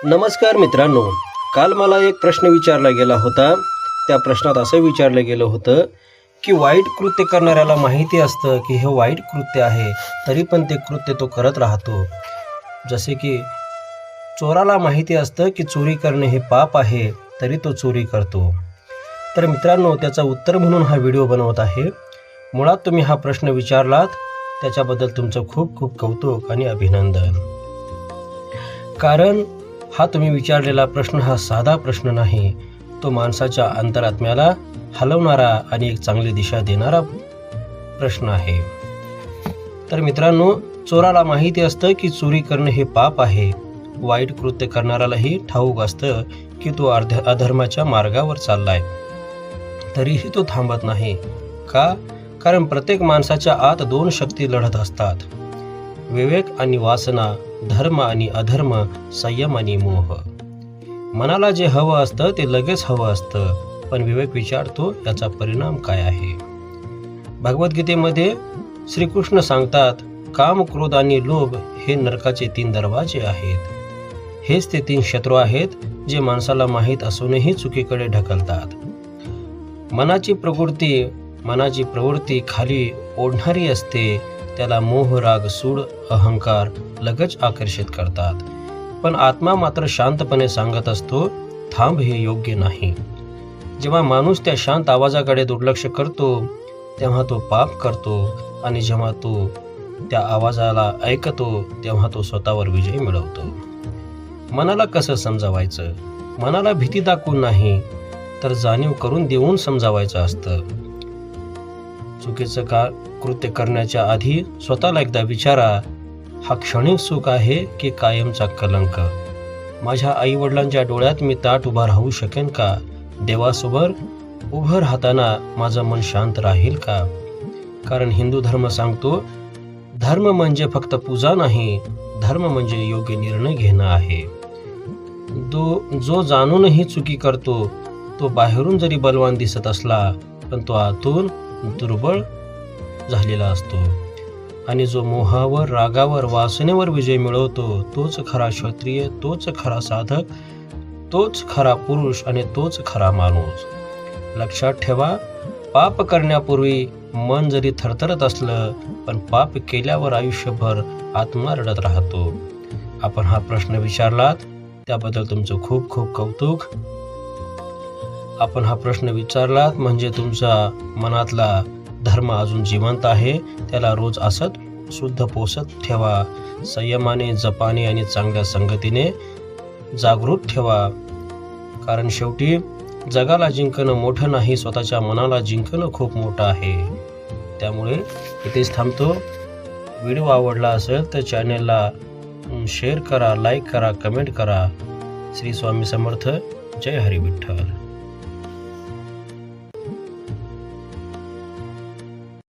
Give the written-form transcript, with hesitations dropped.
नमस्कार मित्रांनो, काल मला एक प्रश्न विचारला गेला होता. त्या प्रश्नात असं विचारलं गेलं होतं की वाईट कृत्य करणाऱ्याला माहिती असतं की हे वाईट कृत्य आहे, तरी पण ते कृत्य तो करत राहतो. जसे की चोराला माहिती असतं की चोरी करणे हे पाप आहे, तरी तो चोरी करतो. तर मित्रांनो, त्याचं उत्तर म्हणून हा व्हिडिओ बनवत आहे. मुळात तुम्ही हा प्रश्न विचारलात, त्याच्याबद्दल तुमचं खूप खूप कौतुक आणि अभिनंदन. कारण हा तुम्ही विचारलेला प्रश्न हा साधा प्रश्न नाही, तो माणसाच्या अंतरात्म्याला हलवणारा आणि एक चांगली दिशा देणारा प्रश्न आहे. तर मित्रांनो, चोराला माहिती असतं की चोरी करणे हे पाप आहे. वाईट कृत्य करणाऱ्यालाही ठाऊक असतं की तो अधर्माच्या मार्गावर चाललाय, तरीही तो थांबत नाही. का? कारण प्रत्येक माणसाच्या आत दोन शक्ती लढत असतात, विवेक आणि वासना, धर्म आणि अधर्म, संयम आणि मोह. मनाला जे हवं असतं ते लगेच हवं असतं, पण विवेक विचारतो याचा परिणाम काय आहे. भगवद्गीतेमध्ये श्रीकृष्ण सांगतात, काम, क्रोध आणि लोभ हे नरकाचे 3 दरवाजे आहेत. हेच ते 3 शत्रू आहेत जे माणसाला माहीत असूनही चुकीकडे ढकलतात. मनाची प्रवृत्ती खाली ओढणारी असते, त्याला मोह, राग, सूड, अहंकार लगेच आकर्षित करतात. पण आत्मा मात्र शांतपणे सांगत असतो, थांब, हे योग्य नाही. जेव्हा माणूस त्या शांत आवाजाकडे दुर्लक्ष करतो, तेव्हा तो पाप करतो, आणि जेव्हा तो त्या आवाजाला ऐकतो, तेव्हा तो स्वतःवर विजय मिळवतो. मनाला कसं समजावायचं? मनाला भीती दाखवून नाही, तर जाणीव करून देऊन समजावायचं असतं. चुकीचं कृत्य करण्याच्या आधी स्वतःला एकदा विचारा, हा क्षणिक सुख आहे की कायमचा कलंक? माझ्या आई वडिलांच्या डोळ्यात मी ताठ उभा राहू शकेन का? देवासमोर उभं राहताना माझं मन शांत राहील का? कारण हिंदू धर्म सांगतो, धर्म म्हणजे फक्त पूजा नाही, धर्म म्हणजे योग्य निर्णय घेणं आहे. जो जाणूनही चुकी करतो, तो बाहेरून जरी बलवान दिसत असला, पण तो आतून दुर्बळ झालेला असतो. आणि जो मोहावर, रागावर, वासनेवर विजय मिळवतो, तोच खरा क्षत्रिय, तोच खरा साधक, तोच खरा पुरुष आणि तोच खरा माणूस. लक्षात ठेवा, पाप करण्यापूर्वी मन जरी थरथरत असलं, पण पाप केल्यावर आयुष्यभर आत्मा रडत राहतो. आपण हा प्रश्न विचारलात, त्याबद्दल तुमचं खूप खूप कौतुक. आपण हा प्रश्न विचारलात म्हणजे तुमच्या मनातला धर्म अजून जिवंत आहे. त्याला रोज असत शुद्ध पोसत ठेवा, संयमाने, जपाने आणि चांगल्या संगतीने जागृत ठेवा. कारण शेवटी जगाला जिंकणं मोठं नाही, स्वतःच्या मनाला जिंकणं खूप मोठं आहे. त्यामुळे इथेच थांबतो. व्हिडिओ आवडला असेल तर चॅनेलला शेअर करा, लाईक करा, कमेंट करा. श्री स्वामी समर्थ. जय हरी विठ्ठल.